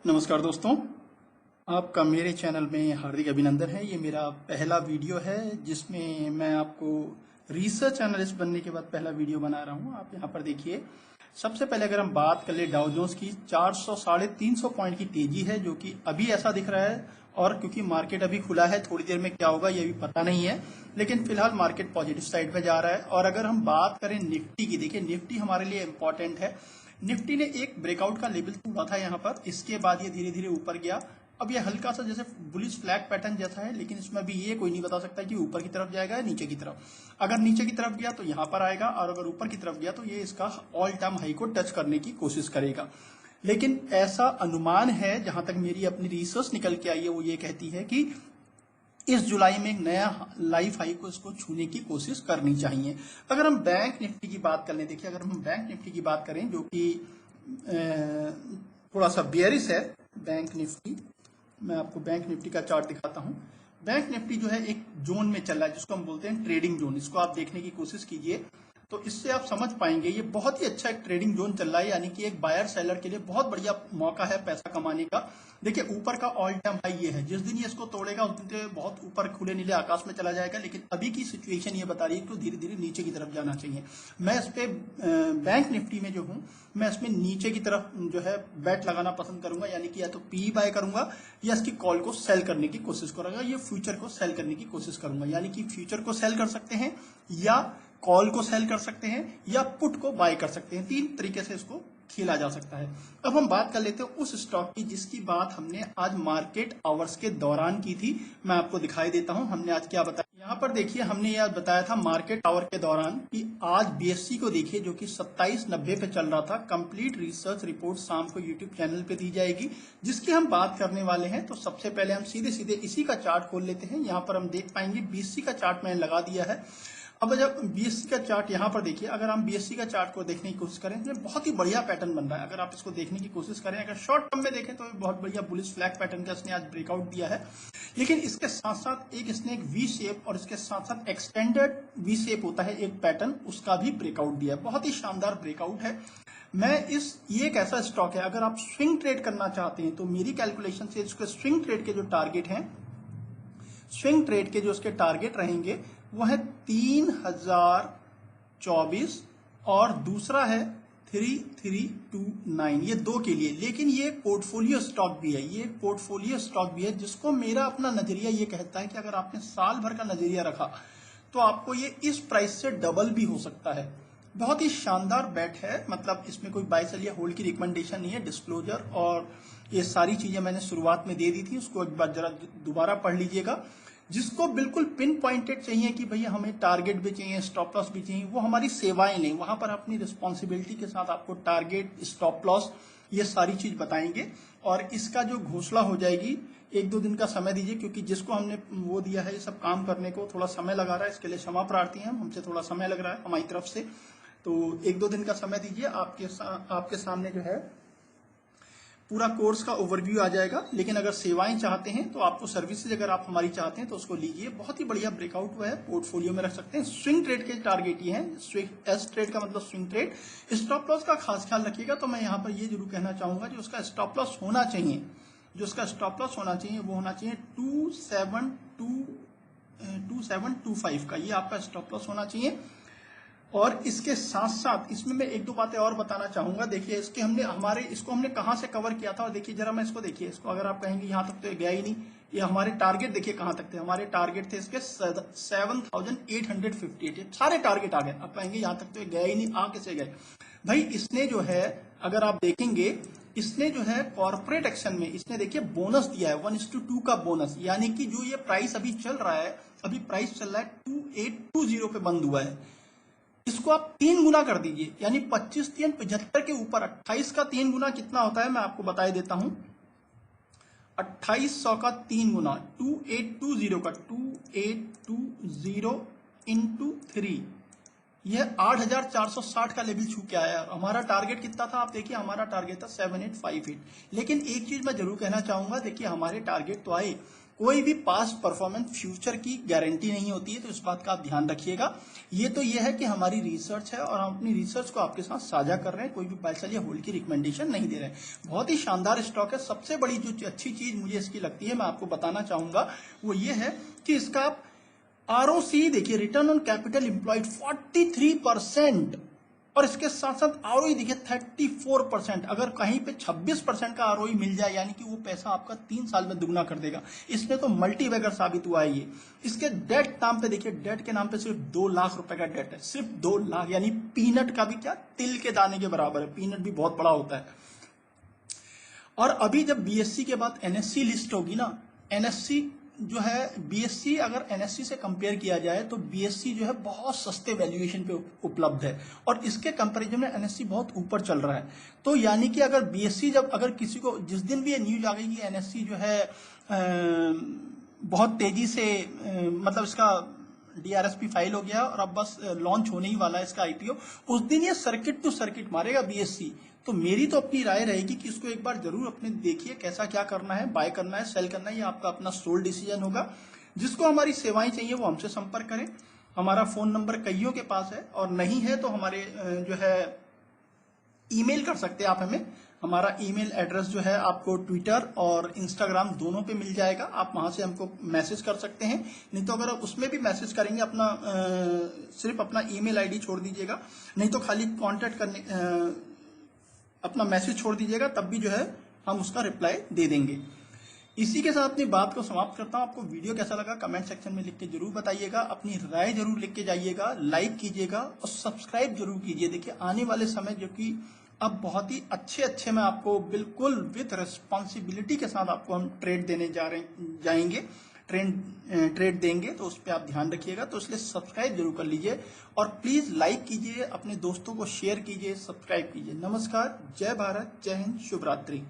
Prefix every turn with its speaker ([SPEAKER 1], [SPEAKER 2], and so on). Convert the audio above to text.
[SPEAKER 1] नमस्कार दोस्तों, आपका मेरे चैनल में हार्दिक अभिनंदन है। ये मेरा पहला वीडियो है जिसमें मैं आपको रिसर्च एनालिस्ट बनने के बाद पहला वीडियो बना रहा हूँ। आप यहाँ पर देखिए, सबसे पहले अगर हम बात कर ले डाउ जोन्स की, 400 साढ़े 300 पॉइंट की तेजी है जो कि अभी ऐसा दिख रहा है। और क्योंकि मार्केट अभी खुला है, थोड़ी देर में क्या होगा ये भी पता नहीं है, लेकिन फिलहाल मार्केट पॉजिटिव साइड पे जा रहा है। और अगर हम बात करें निफ्टी की, देखिए निफ्टी हमारे लिए इंपॉर्टेंट है। निफ्टी ने एक ब्रेकआउट का लेवल तोड़ा था यहाँ पर, इसके बाद ये धीरे धीरे ऊपर गया। अब ये हल्का सा जैसे बुलिश फ्लैग पैटर्न जैसा है, लेकिन इसमें भी ये कोई नहीं बता सकता कि ऊपर की तरफ जाएगा या नीचे की तरफ। अगर नीचे की तरफ गया तो यहाँ पर आएगा, और अगर ऊपर की तरफ गया तो ये इसका ऑल टाइम हाई को टच करने की कोशिश करेगा। लेकिन ऐसा अनुमान है, जहां तक मेरी अपनी रिसर्च निकल के आई है, वो ये कहती है कि इस जुलाई में एक नया लाइफ हाई को इसको छूने की कोशिश करनी चाहिए। अगर हम बैंक निफ्टी की बात कर लें, देखिए अगर हम बैंक निफ्टी की बात करें जो कि थोड़ा सा बेयरिश है बैंक निफ्टी, मैं आपको बैंक निफ्टी का चार्ट दिखाता हूं। बैंक निफ्टी जो है एक जोन में चल रहा है जिसको हम बोलते हैं ट्रेडिंग जोन। इसको आप देखने की कोशिश कीजिए तो इससे आप समझ पाएंगे ये बहुत ही अच्छा एक ट्रेडिंग जोन चल रहा है, यानी कि एक बायर सेलर के लिए बहुत बढ़िया मौका है पैसा कमाने का। देखिए ऊपर का ऑल टाइम हाई ये है, जिस दिन ये इसको तोड़ेगा उस दिन तो बहुत ऊपर खुले नीले आकाश में चला जाएगा, लेकिन अभी की सिचुएशन ये बता रही है कि धीरे धीरे नीचे की तरफ जाना चाहिए। मैं इस पे बैंक निफ्टी में जो हूँ, मैं इसमें नीचे की तरफ जो है बैट लगाना पसंद करूंगा, यानी कि या तो पी बाय करूंगा या इसकी कॉल को सेल करने की कोशिश करूंगा, ये फ्यूचर को सेल करने की कोशिश करूंगा। यानी कि फ्यूचर को सेल कर सकते हैं या कॉल को सेल कर सकते हैं या पुट को बाय कर सकते हैं, तीन तरीके से इसको खेला जा सकता है। अब हम बात कर लेते हैं उस स्टॉक की जिसकी बात हमने आज मार्केट आवर्स के दौरान की थी। मैं आपको दिखाई देता हूं हमने आज क्या बताया। यहाँ पर देखिए, हमने यह बताया था मार्केट आवर के दौरान कि आज बीएससी को देखिए जो कि 2790 पे चल रहा था। कंप्लीट रिसर्च रिपोर्ट शाम को यूट्यूब चैनल पे दी जाएगी जिसकी हम बात करने वाले हैं। तो सबसे पहले हम सीधे सीधे इसी का चार्ट खोल लेते हैं। यहाँ पर हम देख पाएंगे बीएससी का चार्ट मैंने लगा दिया है। अब जब बीएससी का चार्ट यहाँ पर देखिए, अगर हम बीएससी का चार्ट को देखने की कोशिश करें तो बहुत ही बढ़िया पैटर्न बन रहा है। अगर आप इसको देखने की कोशिश करें, अगर शॉर्ट टर्म में देखें तो बहुत बढ़िया बुलिश फ्लैग पैटर्न का इसने आज ब्रेकआउट दिया है। लेकिन इसके साथ साथ इसने एक वी शेप और इसके साथ साथ एक्सटेंडेड वी शेप होता है एक पैटर्न, उसका भी ब्रेकआउट दिया है। बहुत ही शानदार ब्रेकआउट है। ये एक ऐसा स्टॉक है, अगर आप स्विंग ट्रेड करना चाहते हैं तो मेरी कैलकुलेशन से इसके स्विंग ट्रेड के जो टारगेट हैं, स्विंग ट्रेड के जो उसके टारगेट रहेंगे वो है 3024 और दूसरा है 3329, ये दो के लिए। लेकिन ये पोर्टफोलियो स्टॉक भी है, ये पोर्टफोलियो स्टॉक भी है जिसको मेरा अपना नजरिया ये कहता है कि अगर आपने साल भर का नजरिया रखा तो आपको ये इस प्राइस से डबल भी हो सकता है। बहुत ही शानदार बैट है, मतलब इसमें कोई बाय सेल या होल्ड की रिकमेंडेशन नहीं है। डिस्क्लोजर और ये सारी चीजें मैंने शुरुआत में दे दी थी, उसको एक बार जरा दोबारा पढ़ लीजिएगा। जिसको बिल्कुल पिन पॉइंटेड चाहिए कि भैया हमें टारगेट भी चाहिए, स्टॉप लॉस भी चाहिए, वो हमारी सेवाएं लें। वहां पर अपनी रिस्पॉन्सिबिलिटी के साथ आपको टारगेट, स्टॉप लॉस, ये सारी चीज बताएंगे। और इसका जो घोषणा हो जाएगी, एक दो दिन का समय दीजिए, क्योंकि जिसको हमने वो दिया है ये सब काम करने को थोड़ा समय लगा रहा है, इसके लिए क्षमा प्रार्थी हैं, हमसे थोड़ा समय लग रहा है हमारी तरफ से। तो एक दो दिन का समय दीजिए, आपके सामने जो है पूरा कोर्स का ओवरव्यू आ जाएगा। लेकिन अगर सेवाएं चाहते हैं तो आपको सर्विसेज अगर आप हमारी चाहते हैं तो उसको लीजिए। बहुत ही बढ़िया ब्रेकआउट हुआ है, पोर्टफोलियो में रख सकते हैं। स्विंग ट्रेड के टारगेट ये हैं, एस ट्रेड का मतलब स्विंग ट्रेड। स्टॉप लॉस का खास ख्याल रखिएगा। तो मैं यहाँ पर ये जरूर कहना चाहूंगा जो उसका स्टॉप लॉस होना चाहिए, जो उसका स्टॉप लॉस होना चाहिए वो होना चाहिए 2725 का, ये आपका स्टॉप लॉस होना चाहिए। और इसके साथ साथ इसमें मैं एक दो बातें और बताना चाहूंगा। देखिए इसको हमने कहां से कवर किया था, और देखिए जरा मैं इसको देखिए, इसको अगर आप कहेंगे यहां तक तो ये गया ही नहीं। ये हमारे टारगेट देखिए कहां तक थे, हमारे टारगेट थे इसके 7858, ये सारे टारगेट आ गए। आप कहेंगे यहां तक तो ये गया ही नहीं, आ कैसे गए भाई? इसने जो है, अगर आप देखेंगे, इसने जो है कॉर्पोरेट एक्शन में इसने देखिए बोनस दिया है 1:2 का बोनस। यानी कि जो ये प्राइस अभी चल रहा है, अभी प्राइस चल रहा है 2820 पे बंद हुआ है, इसको आप 3 गुना कर दीजिए, यानी 25 3 75 के ऊपर 28 का 3 गुना कितना होता है मैं आपको बता देता हूं। 2800 का 3 गुना 2820 का 2820 इंटू 3, यह 8460 का लेवल छू के आया। हमारा टारगेट कितना था आप देखिए, हमारा टारगेट था 7858। लेकिन एक चीज मैं जरूर कहना चाहूंगा, देखिए हमारे टारगेट तो आए, कोई भी पास्ट परफॉर्मेंस फ्यूचर की गारंटी नहीं होती है, तो इस बात का आप ध्यान रखिएगा। ये है कि हमारी रिसर्च है और हम अपनी रिसर्च को आपके साथ साझा कर रहे हैं, कोई भी बाय सेल या होल्ड की रिकमेंडेशन नहीं दे रहे हैं। बहुत ही शानदार स्टॉक है। सबसे बड़ी जो अच्छी चीज मुझे इसकी लगती है, मैं आपको बताना चाहूंगा, वो ये है कि इसका आप ROC देखिए, रिटर्न ऑन कैपिटल एम्प्लॉयड 43%, और इसके साथ साथ ROE देखिए 34%। अगर कहीं पे 26% का ROE मिल जाए, यानी कि वो पैसा आपका 3 साल में दुगना कर देगा। इसमें तो मल्टीबैगर साबित हुआ है ये। इसके डेट नाम पे देखिए, डेट के नाम पे सिर्फ 2 लाख रुपए का डेट है, सिर्फ 2 लाख, यानी पीनट का भी क्या, तिल के दाने के बराबर है। पीनट भी बहुत बड़ा होता है। और अभी जब BSE के बाद NSE लिस्ट होगी ना, NSE जो है, BSE अगर NSE से कंपेयर किया जाए तो BSE जो है बहुत सस्ते वैल्यूएशन पे उपलब्ध है, और इसके कंपैरिजन में NSE बहुत ऊपर चल रहा है। तो यानी कि अगर BSE जब, अगर किसी को जिस दिन भी ये न्यूज आ गई कि NSE जो है बहुत तेजी से मतलब इसका DRSP फाइल हो गया और अब बस लॉन्च होने ही वाला है इसका IPO, उस दिन ये सर्किट टू सर्किट मारेगा BSE। तो मेरी तो अपनी राय रहेगी कि इसको एक बार जरूर अपने देखिए, कैसा क्या करना है, बाय करना है, सेल करना है, ये आपका अपना सोल डिसीजन होगा। जिसको हमारी सेवाएं चाहिए वो हमसे संपर्क करें। हमारा फोन नंबर कईयों के पास है, और नहीं है तो हमारे जो है ईमेल कर सकते हैं आप हमें। हमारा ईमेल एड्रेस जो है आपको ट्विटर और इंस्टाग्राम दोनों पे मिल जाएगा, आप वहां से हमको मैसेज कर सकते हैं। नहीं तो अगर आप उसमें भी मैसेज करेंगे, अपना सिर्फ अपना ईमेल आईडी छोड़ दीजिएगा, नहीं तो खाली कांटेक्ट करने अपना मैसेज छोड़ दीजिएगा, तब भी जो है हम उसका रिप्लाई दे देंगे। इसी के साथ अपनी बात को समाप्त करता हूं। आपको वीडियो कैसा लगा कमेंट सेक्शन में लिख के जरूर बताइएगा, अपनी राय जरूर लिख के जाइएगा, लाइक कीजिएगा और सब्सक्राइब जरूर कीजिए। देखिए आने वाले समय जो कि अब बहुत ही अच्छे मैं आपको बिल्कुल विथ रिस्पॉन्सिबिलिटी के साथ आपको हम ट्रेड देने जाएंगे, ट्रेड देंगे, तो उस पर आप ध्यान रखिएगा। तो इसलिए सब्सक्राइब जरूर कर लीजिए, और प्लीज लाइक कीजिए, अपने दोस्तों को शेयर कीजिए, सब्सक्राइब कीजिए। नमस्कार, जय भारत, जय हिंद, शुभ रात्रि।